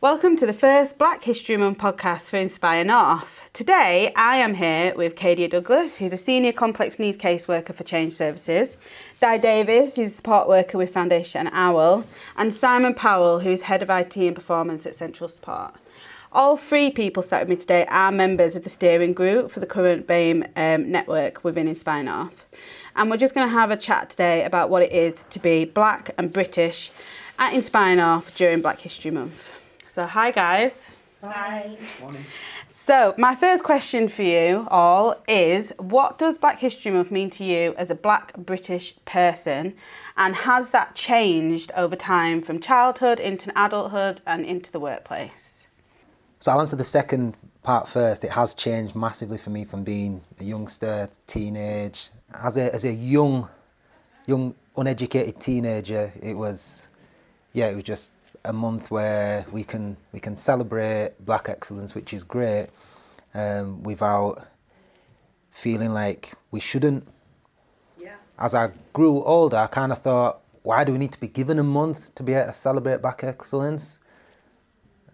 Welcome to the first Black History Month podcast for Inspire North. Today I am here with Kadia Douglas, who's a senior complex needs caseworker for Change Services, Di Davis, who's a support worker with Foundation OWL, and Simon Powell, who's head of IT and performance at Central Support. All three people sat with me today are members of the steering group for the current BAME network within Inspire North. And we're just going to have a chat today about what it is to be Black and British at Inspire North during Black History Month. So hi guys. Hi. Morning. So my first question for you all is, what does Black History Month mean to you as a Black British person, and has that changed over time from childhood into adulthood and into the workplace? So I'll answer the second part first. It has changed massively for me from being a youngster, teenage. As a young uneducated teenager, it was just a month where we can celebrate Black excellence, which is great, without feeling like we shouldn't. Yeah. As I grew older, I kind of thought, why do we need to be given a month to be able to celebrate Black excellence?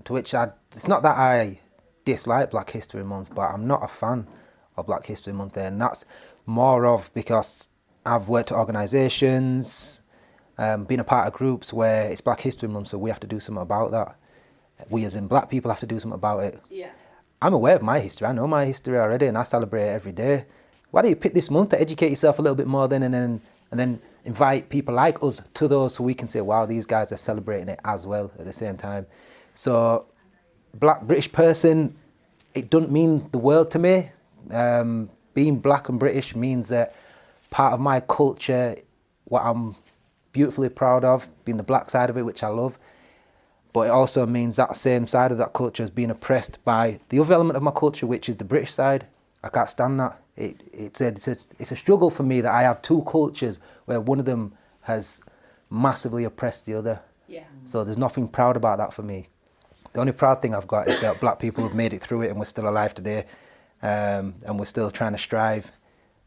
To which it's not that I dislike Black History Month, but I'm not a fan of Black History Month, and that's more of because I've worked at organisations, been a part of groups where it's Black History Month, so we have to do something about that. We as in Black people have to do something about it. Yeah. I'm aware of my history, I know my history already, and I celebrate it every day. Why don't you pick this month to educate yourself a little bit more then, and then invite people like us to those, so we can say, wow, these guys are celebrating it as well at the same time. So, Black British person, it doesn't mean the world to me. Being Black and British means that part of my culture, what I'm beautifully proud of, being the Black side of it, which I love, but it also means that same side of that culture is being oppressed by the other element of my culture, which is the British side. I can't stand that. It's a struggle for me that I have two cultures where one of them has massively oppressed the other. Yeah. So there's nothing proud about that for me. The only proud thing I've got is that Black people have made it through it and we're still alive today, and we're still trying to strive,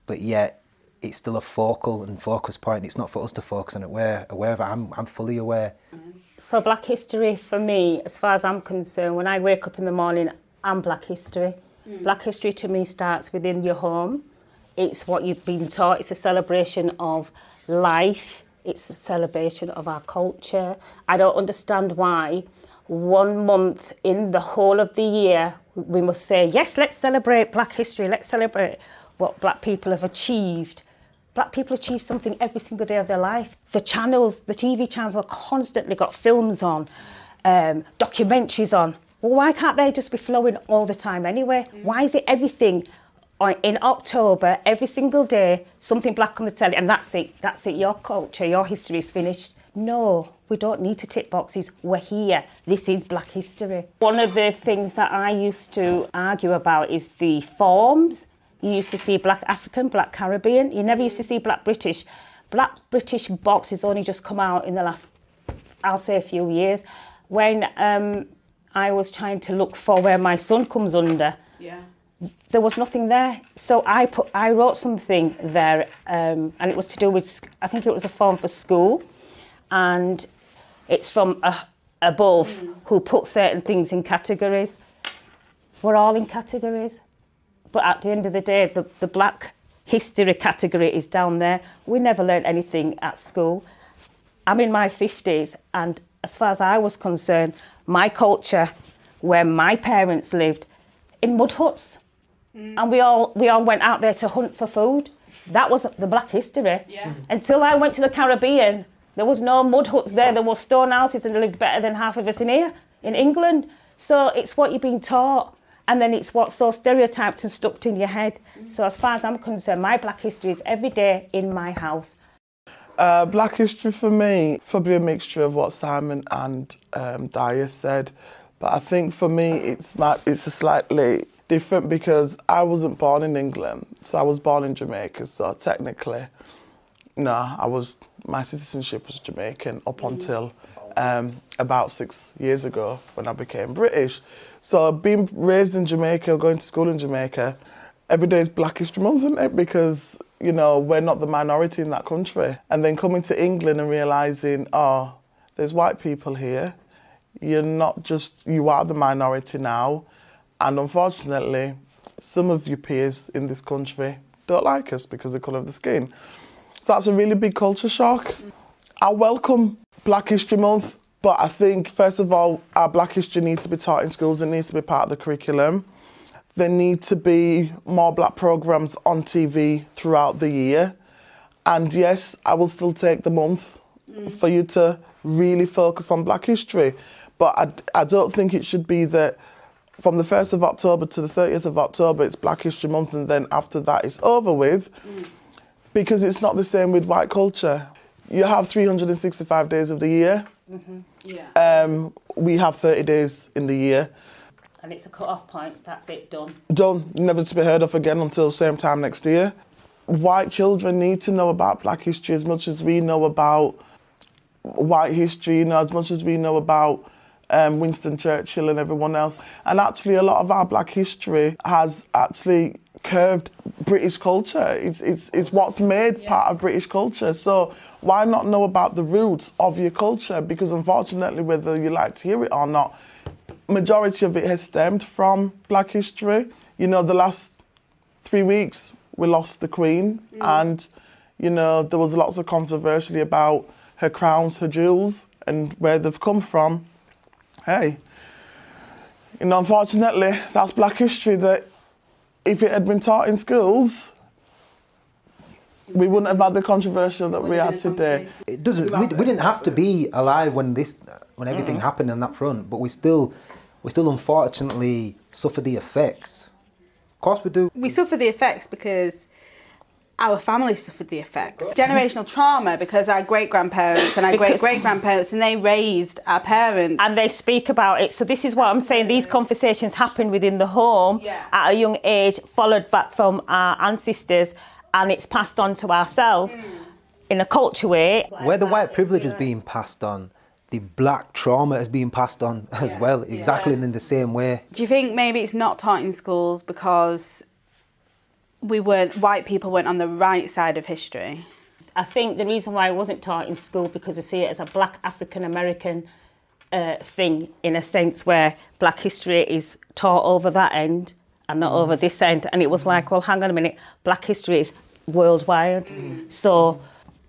but yet it's still a focal and focus point. It's not for us to focus on it. We're aware of it. I'm fully aware. So Black history for me, as far as I'm concerned, when I wake up in the morning, I'm Black history. Black history to me starts within your home. It's what you've been taught. It's a celebration of life. It's a celebration of our culture. I don't understand why 1 month in the whole of the year we must say, yes, let's celebrate Black history. Let's celebrate what Black people have achieved. Black people achieve something every single day of their life. The channels, the TV channels are constantly got films on, documentaries on. Well, why can't they just be flowing all the time anyway? Why is it everything in October, every single day, something Black on the telly, and that's it, your culture, your history is finished? No, we don't need to tick boxes. We're here. This is Black history. One of the things that I used to argue about is the forms. You used to see Black African, Black Caribbean. You never used to see Black British. Black British box has only just come out in the last, I'll say, a few years. When I was trying to look for where my son comes under, there was nothing there. So I wrote something there, and it was to do with, I think it was a form for school, and it's from above, who put certain things in categories. We're all in categories. But at the end of the day, the Black history category is down there. We never learned anything at school. I'm in my 50s, and as far as I was concerned, my culture, where my parents lived, in mud huts. And we all went out there to hunt for food. That was the Black history. Yeah. Until I went to the Caribbean, there was no mud huts there. There were stone houses, and they lived better than half of us in here, in England. So it's what you've been taught. And then it's what's so stereotyped and stuck in your head. So as far as I'm concerned, my Black history is every day in my house. Black history for me, probably a mixture of what Simon and Daya said. But I think for me, it's a slightly different because I wasn't born in England. So I was born in Jamaica. So technically, no, my citizenship was Jamaican up until about 6 years ago when I became British. So being raised in Jamaica, going to school in Jamaica, every day is Black History Month, isn't it? Because, we're not the minority in that country. And then coming to England and realising, there's white people here, You are the minority now. And unfortunately, some of your peers in this country don't like us because of the colour of the skin. So that's a really big culture shock. I welcome Black History Month, but I think, first of all, our Black history needs to be taught in schools. It needs to be part of the curriculum. There need to be more Black programmes on TV throughout the year. And yes, I will still take the month for you to really focus on Black history. But I don't think it should be that from the 1st of October to the 30th of October, it's Black History Month, and then after that it's over with, because it's not the same with white culture. You have 365 days of the year. We have 30 days in the year. And it's a cut-off point, that's it, done. Done, never to be heard of again until same time next year. White children need to know about Black history as much as we know about white history, as much as we know about Winston Churchill and everyone else. And actually a lot of our Black history has actually curved British culture. It's what's made part of British culture. So why not know about the roots of your culture? Because unfortunately, whether you like to hear it or not, majority of it has stemmed from Black history. The last 3 weeks we lost the Queen, and there was lots of controversy about her crowns, her jewels, and where they've come from. Hey, unfortunately, that's Black history that if it had been taught in schools, we wouldn't have had the controversial that we had today. It doesn't. We didn't have to be alive when everything happened on that front, but we still unfortunately suffer the effects. Of course we do. We suffer the effects because our family suffered the effects. Generational trauma because our great-grandparents and our great-great-grandparents, and they raised our parents. And they speak about it. So this is what I'm saying. These conversations happen within the home at a young age, followed back from our ancestors, and it's passed on to ourselves in a culture way. Where the white privilege is being passed on, the Black trauma is being passed on as well, exactly in the same way. Do you think maybe it's not taught in schools because white people weren't on the right side of history? I think the reason why it wasn't taught in school because they see it as a Black African American thing, in a sense, where Black history is taught over that end and not over this end. And it was like, well, hang on a minute, Black history is worldwide. So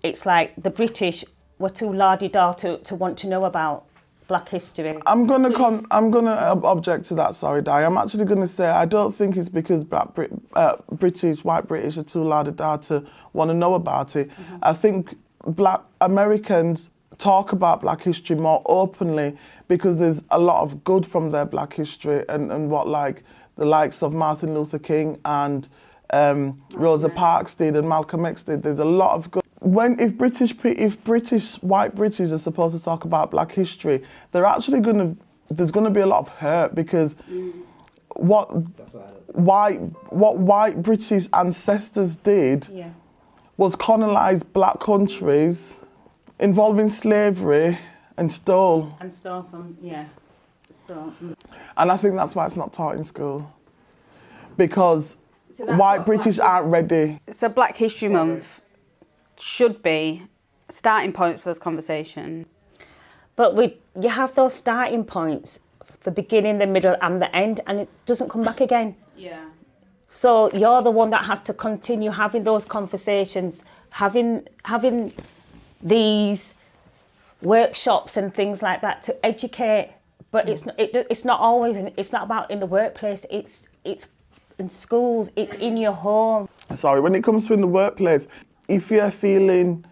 it's like the British were too la-di-da to want to know about Black history. I'm gonna object to that. Sorry, Di. I'm actually gonna say I don't think it's because white British are too la-di-da to want to know about it. I think Black Americans talk about Black history more openly because there's a lot of good from their Black history and what like the likes of Martin Luther King and Rosa Parks did and Malcolm X did. There's a lot of good. If white British are supposed to talk about Black history, there's gonna be a lot of hurt because what white British ancestors did was colonise Black countries, involving slavery and stole. And stole from, So. And I think that's why it's not taught in school, because white British aren't ready. So Black History Month should be a starting point for those conversations. But you have those starting points, the beginning, the middle and the end, and it doesn't come back again. Yeah. So you're the one that has to continue having those conversations, having these workshops and things like that to educate. But it's not always, it's not about in the workplace, it's in schools, it's in your home. Sorry, when it comes to in the workplace, if you're feeling,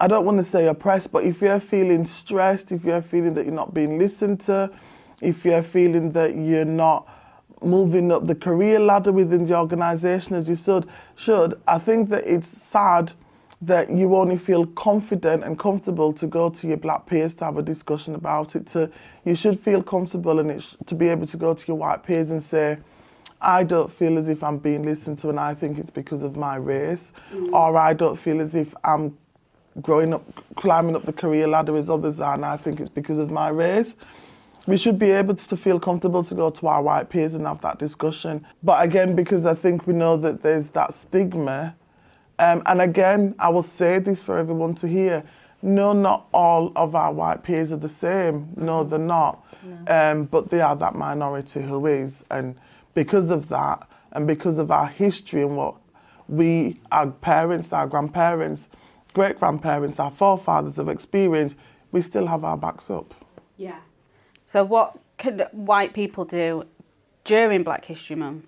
I don't want to say oppressed, but if you're feeling stressed, if you're feeling that you're not being listened to, if you're feeling that you're not moving up the career ladder within the organisation as you should, I think that it's sad that you only feel confident and comfortable to go to your Black peers to have a discussion about it. You should feel comfortable and to be able to go to your white peers and say, I don't feel as if I'm being listened to and I think it's because of my race, or I don't feel as if I'm climbing up the career ladder as others are and I think it's because of my race. We should be able to feel comfortable to go to our white peers and have that discussion. But again, because I think we know that there's that stigma, and again, I will say this for everyone to hear, no, not all of our white peers are the same. No, they're not. No. But they are that minority who is. And because of that, and because of our history and what our parents, our grandparents, great-grandparents, our forefathers have experienced, we still have our backs up. Yeah. So what can white people do during Black History Month?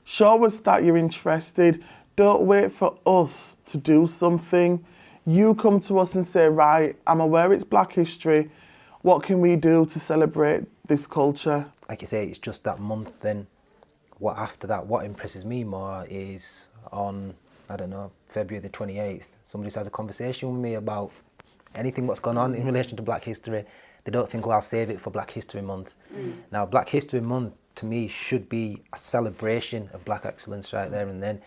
Show us that you're interested. Don't wait for us to do something. You come to us and say, right, I'm aware it's Black history. What can we do to celebrate this culture? Like you say, it's just that month. Then what after that, what impresses me more is on, I don't know, February the 28th, somebody has a conversation with me about anything what's gone on in relation to Black history. They don't think, well, I'll save it for Black History Month. Now, Black History Month, to me, should be a celebration of Black excellence right there and then.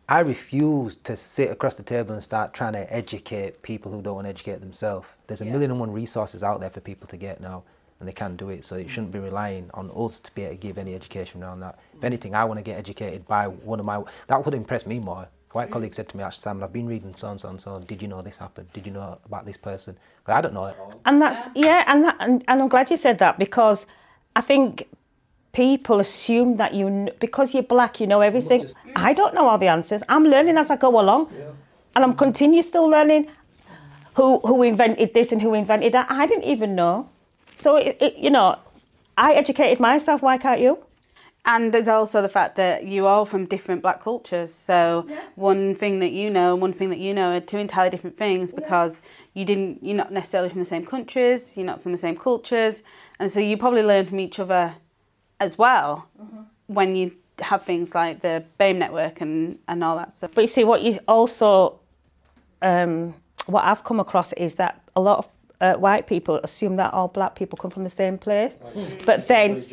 I refuse to sit across the table and start trying to educate people who don't want to educate themselves. There's a million and one resources out there for people to get now, and they can do it, so it shouldn't be relying on us to be able to give any education around that. If anything, I want to get educated by one of my... That would impress me more. A white colleague said to me, actually, Simon, I've been reading so and so and so. Did you know this happened? Did you know about this person? 'Cause I don't know it all. And that's, and I'm glad you said that, because I think people assume that because you're Black, you know everything. I don't know all the answers. I'm learning as I go along. Yeah. And I'm still learning who invented this and who invented that. I didn't even know. So, I educated myself. Why can't you? And there's also the fact that you are from different Black cultures. So one thing that you know and one thing that you know are two entirely different things, because you're not necessarily from the same countries, you're not from the same cultures. And so you probably learn from each other as well when you have things like the BHM network and all that stuff. But you see, what you also, what I've come across is that a lot of white people assume that all Black people come from the same place. But then...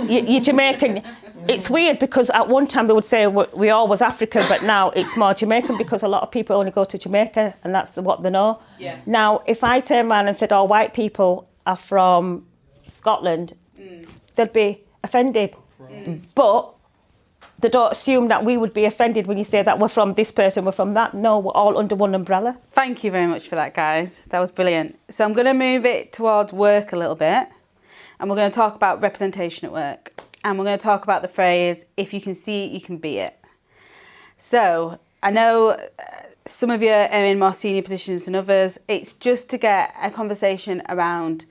You're Jamaican. It's weird because at one time they would say we all was African, but now it's more Jamaican because a lot of people only go to Jamaica and that's what they know. Yeah. Now, if I turn around and said all white people are from Scotland, they'd be offended. But they don't assume that we would be offended when you say that we're from this person, we're from that. No, we're all under one umbrella. Thank you very much for that, guys. That was brilliant. So I'm going to move it towards work a little bit. And we're going to talk about representation at work. And we're going to talk about the phrase, if you can see it, you can be it. So I know some of you are in more senior positions than others. It's just to get a conversation around,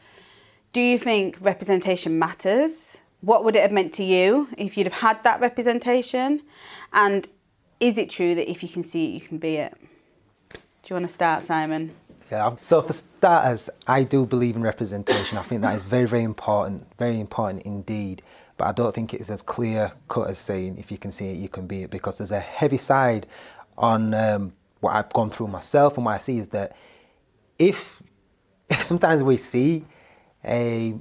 do you think representation matters? What would it have meant to you if you'd have had that representation? And is it true that if you can see it, you can be it? Do you want to start, Simon? Yeah, so for starters, I do believe in representation. I think that is very, very important indeed. But I don't think it's as clear cut as saying, if you can see it, you can be it, because there's a heavy side on what I've gone through myself, and what I see is that if sometimes we see a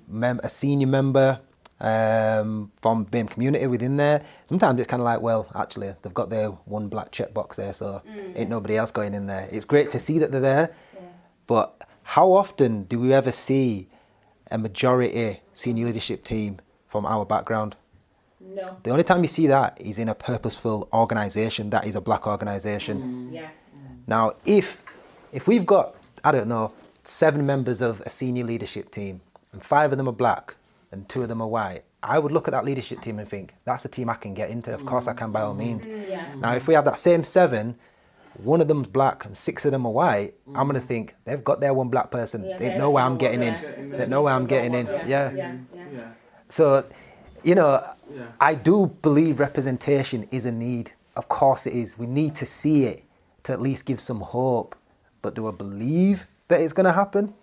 senior member from BHM community within there, sometimes it's kind of like, well, actually, they've got their one Black checkbox there, so ain't nobody else going in there. It's great to see that they're there. But how often do we ever see a majority senior leadership team from our background? No. The only time you see that is in a purposeful organisation that is a Black organisation. Now, if we've got, I don't know, 7 members of a senior leadership team and 5 of them are Black and 2 of them are white, I would look at that leadership team and think, that's the team I can get into. Of course I can, by all means. Now, if we have that same 7, 1 of them's Black and 6 of them are white, I'm going to think, they've got their one Black person. They know where I'm getting in. They know where I'm getting in. Yeah. So, I do believe representation is a need. Of course it is. We need to see it to at least give some hope. But do I believe that it's going to happen?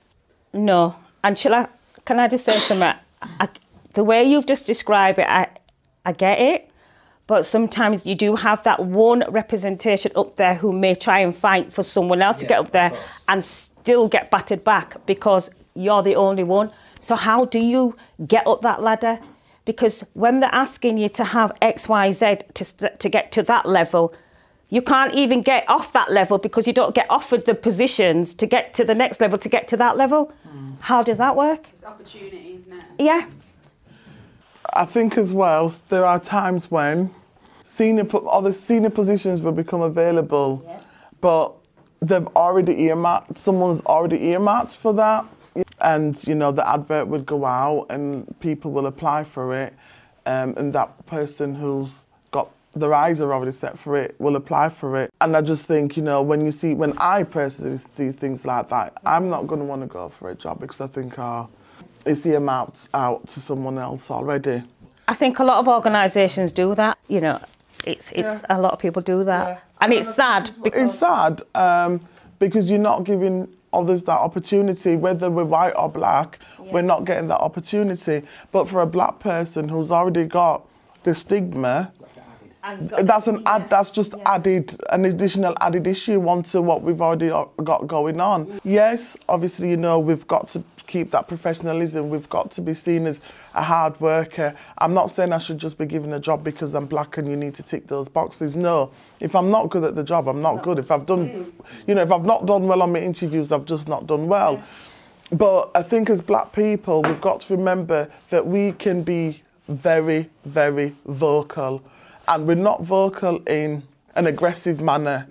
No. And can I just say something? The way you've just described it, I get it. But sometimes you do have that one representation up there who may try and fight for someone else to get up there and still get battered back because you're the only one. So how do you get up that ladder? Because when they're asking you to have X, Y, Z to get to that level, you can't even get off that level because you don't get offered the positions to get to the next level, to get to that level. How does that work? It's opportunity, isn't it? Yeah. I think as well, there are times when senior positions will become available, but someone's already earmarked for that. And, you know, the advert would go out and people will apply for it. And that person who's got their eyes are already set for it will apply for it. And I just think, you know, when I personally see things like that, I'm not going to want to go for a job because I think, it's earmarked out to someone else already. I think a lot of organisations do that, you know. It's a lot of people do that. Yeah. And it's sad. It's sad because you're not giving others that opportunity, whether we're white or black, we're not getting that opportunity. But for a black person who's already got the stigma, that's just added, an additional added issue onto what we've already got going on. Yes, obviously, you know, we've got to keep that professionalism. We've got to be seen as a hard worker. I'm not saying I should just be given a job because I'm black and you need to tick those boxes. No, if I'm not good at the job, I'm not good. If I've not done well on my interviews, I've just not done well. But I think as black people, we've got to remember that we can be very, very vocal. And we're not vocal in an aggressive manner,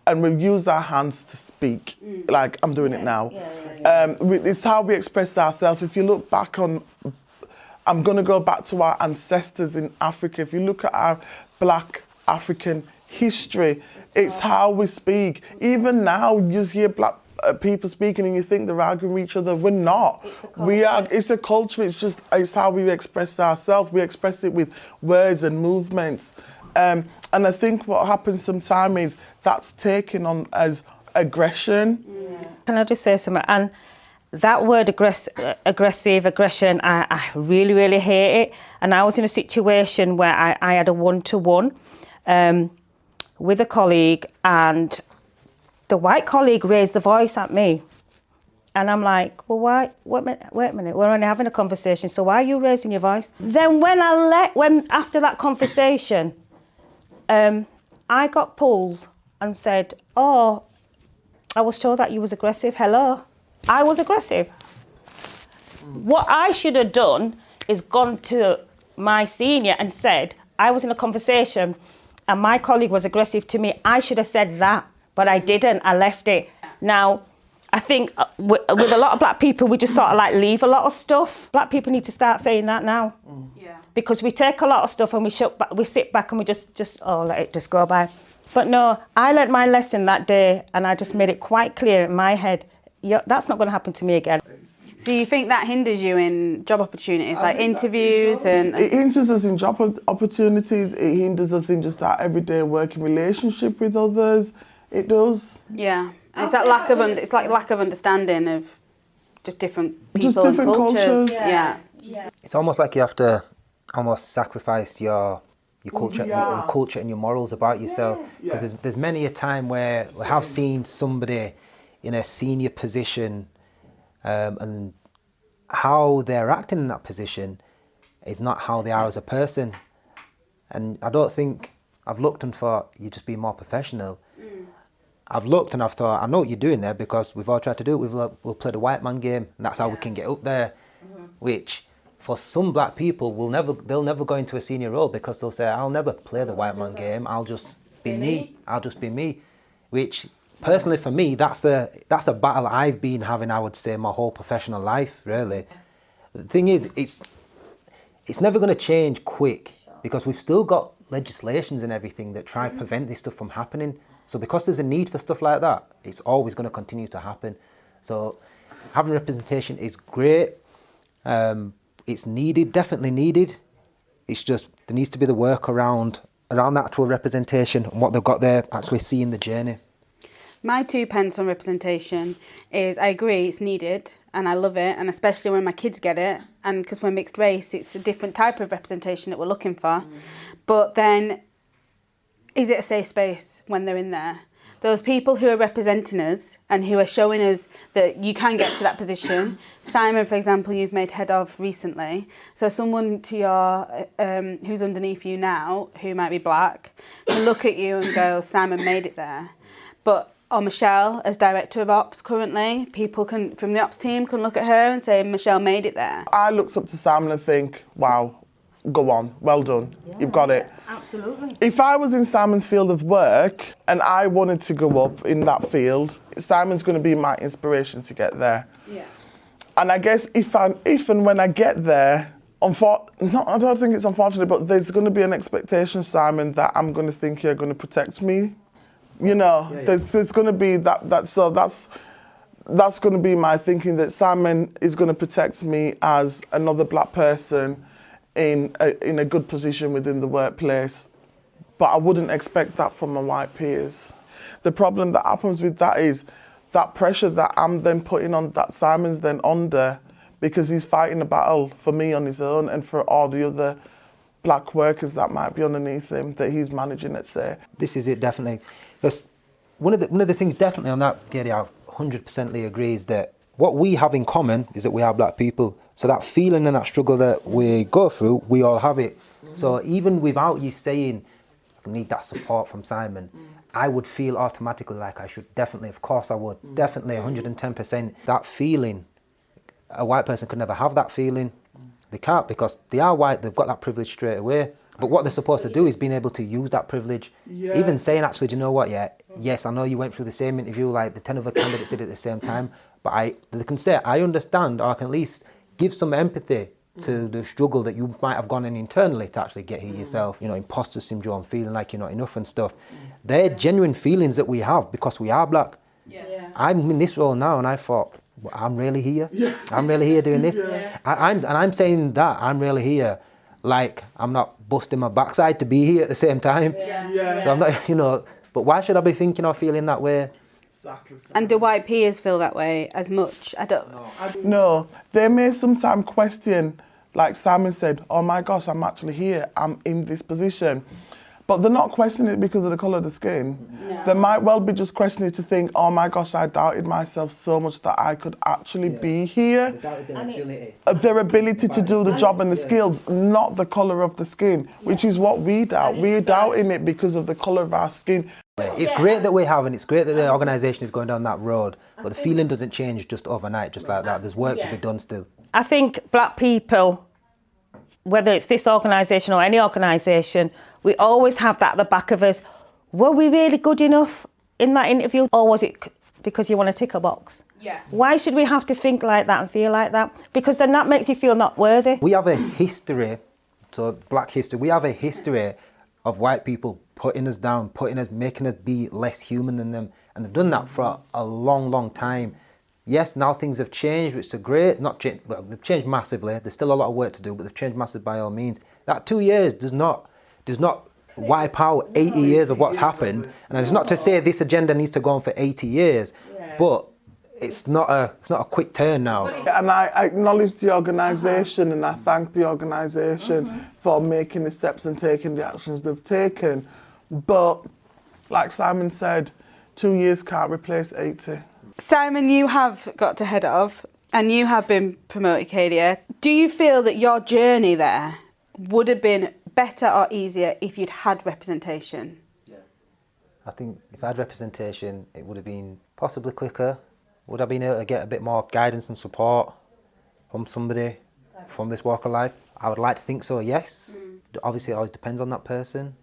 and we use our hands to speak, like I'm doing it now. It's how we express ourselves. If you look back I'm going to go back to our ancestors in Africa. If you look at our black African history, it's how we speak. Even now, you hear black people speaking and you think they're arguing with each other. We're not. It's a culture. It's how we express ourselves. We express it with words and movements. And I think what happens sometimes is that's taken on as aggression. Can I just say something? And that word aggression, I really, really hate it. And I was in a situation where I had a one-to-one with a colleague, and the white colleague raised the voice at me. And I'm like, well, why? Wait a minute. We're only having a conversation, so why are you raising your voice? Then when after that conversation, I got pulled and said, oh, I was told that you was aggressive. Hello. I was aggressive. What I should have done is gone to my senior and said, I was in a conversation and my colleague was aggressive to me. I should have said that, but I didn't. I left it. Now, I think with a lot of black people, we just sort of like leave a lot of stuff. Black people need to start saying that now. Yeah. Because we take a lot of stuff and we sit back and we just let it just go by. But no, I learned my lesson that day and I just made it quite clear in my head, that's not going to happen to me again. So you think that hinders you in job opportunities, like interviews and... It hinders us in job opportunities. It hinders us in just our everyday working relationship with others. It does. Yeah. And it's that lack of understanding of just different people and cultures. Yeah. It's almost like you have to almost sacrifice your culture, your culture and your morals about yourself. Because there's many a time where we have seen somebody in a senior position and how they're acting in that position is not how they are as a person. And I don't think I've looked and thought, you just be more professional. I've looked and I've thought, I know what you're doing there because we've all tried to do it. We'll play the white man game and that's how we can get up there. Which for some black people, they'll never go into a senior role because they'll say, I'll never play the white man game. I'll just be me. I'll just be me. Which personally for me, that's a battle I've been having, I would say, my whole professional life, really. The thing is, it's never going to change quick because we've still got legislations and everything that try to prevent this stuff from happening. So because there's a need for stuff like that, it's always going to continue to happen. So having representation is great. It's needed, definitely needed. It's just there needs to be the work around the actual representation and what they've got there, actually seeing the journey. My 2 pence on representation is I agree it's needed and I love it, and especially when my kids get it, and because we're mixed race, it's a different type of representation that we're looking for. But then, is it a safe space when they're in there? Those people who are representing us and who are showing us that you can get to that position. Simon, for example, you've made head of recently. So someone to your who's underneath you now, who might be black, can look at you and go, Simon made it there. But or Michelle, as director of ops currently, people from the ops team can look at her and say, Michelle made it there. I looked up to Simon and think, wow, go on, well done, you've got it. Absolutely. If I was in Simon's field of work and I wanted to go up in that field, Simon's going to be my inspiration to get there. Yeah. And I guess if and when I get there, I don't think it's unfortunate, but there's going to be an expectation, Simon, that I'm going to think you're going to protect me. You know, there's going to be that's going to be my thinking, that Simon is going to protect me as another black person in a good position within the workplace. But I wouldn't expect that from my white peers. The problem that happens with that is that pressure that I'm then putting on, that Simon's then under, because he's fighting a battle for me on his own and for all the other black workers that might be underneath him that he's managing, let's say. This is it, definitely. Because one of the things definitely on that, Katie, I 100% agree, is that what we have in common is that we are black people. So that feeling and that struggle that we go through, we all have it. So even without you saying, I need that support from Simon, I would feel automatically like I should definitely, of course I would, definitely 110%. That feeling, a white person could never have that feeling. They can't, because they are white, they've got that privilege straight away. But what they're supposed to do is being able to use that privilege. Yeah. Even saying, actually, do you know what, yes, I know you went through the same interview, like the 10 other candidates did at the same time, but they can say, I understand, or I can at least give some empathy to the struggle that you might have gone in internally to actually get here yourself. You know, imposter syndrome, feeling like you're not enough and stuff. They're genuine feelings that we have because we are black. Yeah. I'm in this role now, and I thought, well, I'm really here. I'm really here doing this. I'm saying that I'm really here, like I'm not busting my backside to be here at the same time. So I'm not, you know, but why should I be thinking or feeling that way? Exactly. And do white peers feel that way as much? I don't. No, they may sometimes question, like Simon said, oh my gosh, I'm actually here, I'm in this position. But they're not questioning it because of the colour of the skin. No. They might well be just questioning it to think, oh my gosh, I doubted myself so much that I could actually be here. Their ability to do the job and the skills, not the colour of the skin, which is what we doubt. We're doubting it because of the colour of our skin. It's great that we have, and it's great that the organisation is going down that road, but the feeling doesn't change just overnight, just like that. There's work to be done still. I think black people, whether it's this organisation or any organisation, we always have that at the back of us. Were we really good enough in that interview, or was it because you want to tick a box? Yeah. Why should we have to think like that and feel like that? Because then that makes you feel not worthy. We have a history, so black history, we have a history of white people putting us down, making us be less human than them. And they've done that for a long, long time. Yes, now things have changed, which is great. Well, they've changed massively. There's still a lot of work to do, but they've changed massively by all means. That 2 years does not wipe out 80 years of what's happened. And it's not to say this agenda needs to go on for 80 years, but it's not a quick turn now. And I acknowledge the organisation and I thank the organisation for making the steps and taking the actions they've taken. But like Simon said, 2 years can't replace 80. Simon, you have got to head of, and you have been promoted, Kadia. Do you feel that your journey there would have been better or easier if you'd had representation? I think if I had representation, it would have been possibly quicker. Would I have been able to get a bit more guidance and support from somebody from this walk of life? I would like to think so, yes. Obviously, it always depends on that person.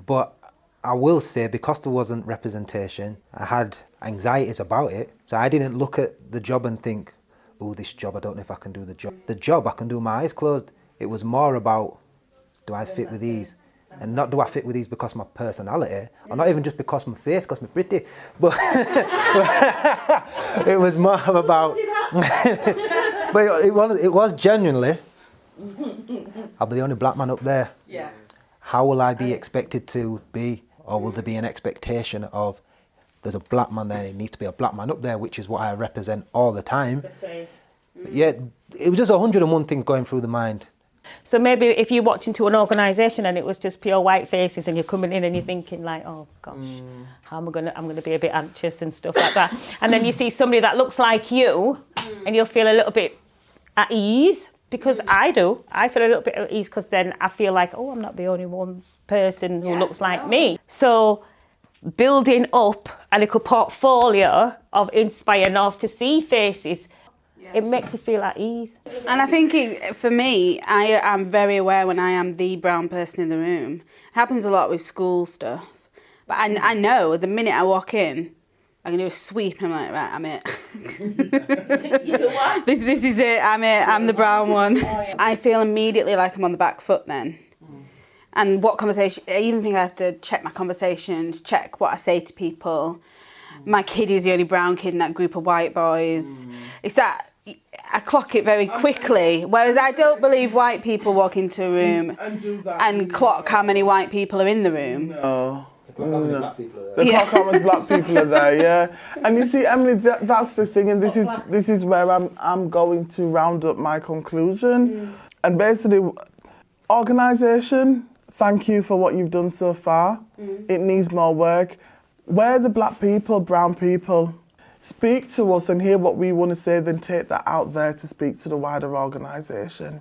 But I will say, because there wasn't representation, I had anxieties about it. So I didn't look at the job and think, oh, this job, I don't know if I can do the job. The job, I can do my eyes closed. It was more about, do I fit with these? And not do I fit with these because of my personality, or not even just because of my face, because I'm pretty, but it was more about, but it was genuinely, I'll be the only black man up there. How will I be expected to be, or will there be an expectation of, there's a black man there, it needs to be a black man up there, which is what I represent all the time. Yeah, it was just 101 things going through the mind. So maybe if you walked into an organisation and it was just pure white faces and you're coming in and you're thinking like, oh gosh, how am I I'm gonna be a bit anxious and stuff like that. And then you see somebody that looks like you and you'll feel a little bit at ease, because I feel a little bit at ease, because then I feel like, oh, I'm not the only one person who looks like me. So building up a little portfolio of Inspire North to see faces It makes you feel at ease. And I think for me, I am very aware when I am the brown person in the room. It happens a lot with school stuff. But I know the minute I walk in, I can do a sweep and I'm like, right, I'm it. You do what? This is it, I'm it, I'm the brown one. I feel immediately like I'm on the back foot then. And what conversation, I even think I have to check my conversations, check what I say to people. My kid is the only brown kid in that group of white boys. It's that, I clock it very quickly, whereas I don't believe white people walk into a room and clock how many white people are in the room. No. Black people are The clock how much black people are there, yeah. And you see, Emily, that's the thing, and this is where I'm going to round up my conclusion. And basically, organisation, thank you for what you've done so far. It needs more work. We're the black people, brown people. Speak to us and hear what we want to say, then take that out there to speak to the wider organisation.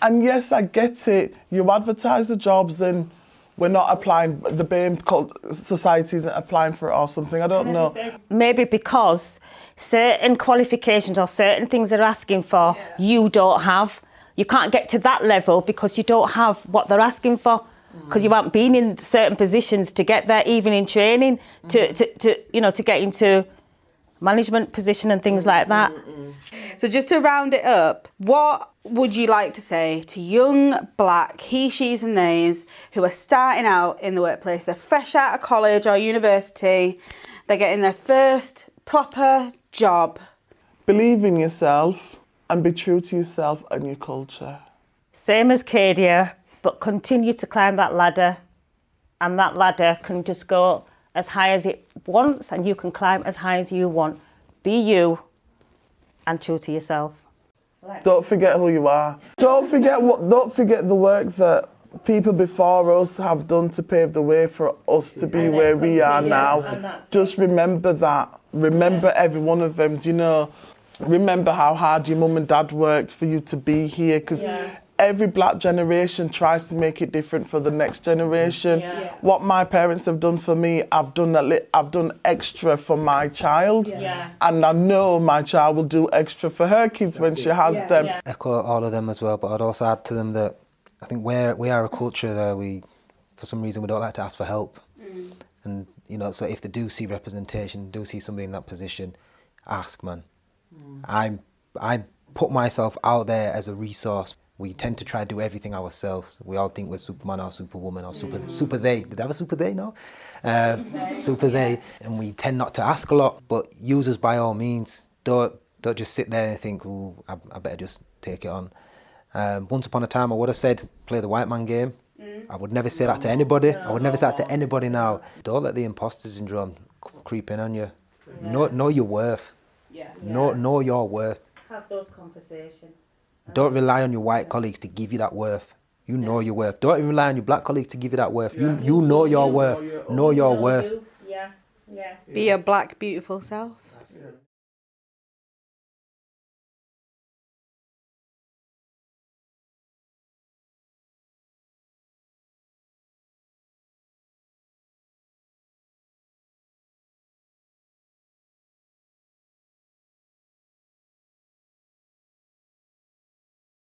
And yes, I get it. You advertise the jobs and we're not applying, the BHM society isn't applying for it or something, I don't know. Maybe because certain qualifications or certain things they're asking for, you don't have. You can't get to that level because you don't have what they're asking for. Because you haven't been in certain positions to get there, even in training, to get into management position and things like that. So just to round it up, what would you like to say to young black he, she's and theys who are starting out in the workplace? They're fresh out of college or university, they're getting their first proper job. Believe in yourself and be true to yourself and your culture. Same as Kadia, but continue to climb that ladder, and that ladder can just go as high as it wants and you can climb as high as you want. Be you and true to yourself. Don't forget who you are. Don't forget the work that people before us have done to pave the way for us to be where we are now. Just remember that. Remember every one of them. Do you know? Remember how hard your mum and dad worked for you to be here, because every black generation tries to make it different for the next generation. What my parents have done for me, I've done extra for my child, and I know my child will do extra for her kids when she has them. Echo all of them as well, but I'd also add to them that I think we are a culture that for some reason we don't like to ask for help. And so if they do see representation, do see somebody in that position, ask, man. I put myself out there as a resource. We tend to try to do everything ourselves. We all think we're Superman or Superwoman or super they. Did they have a super they? No? Super they. And we tend not to ask a lot, but users by all means, don't just sit there and think, ooh, I better just take it on. Once upon a time I would have said, play the white man game. I would never say that to anybody. I would never say that to anybody now. Don't let the imposter syndrome creep in on you. Know your worth. Know your worth. Have those conversations. Don't rely on your white colleagues to give you that worth. You know your worth. Don't rely on your black colleagues to give you that worth. You know your worth. Know your worth. Yeah. Be your black, beautiful self.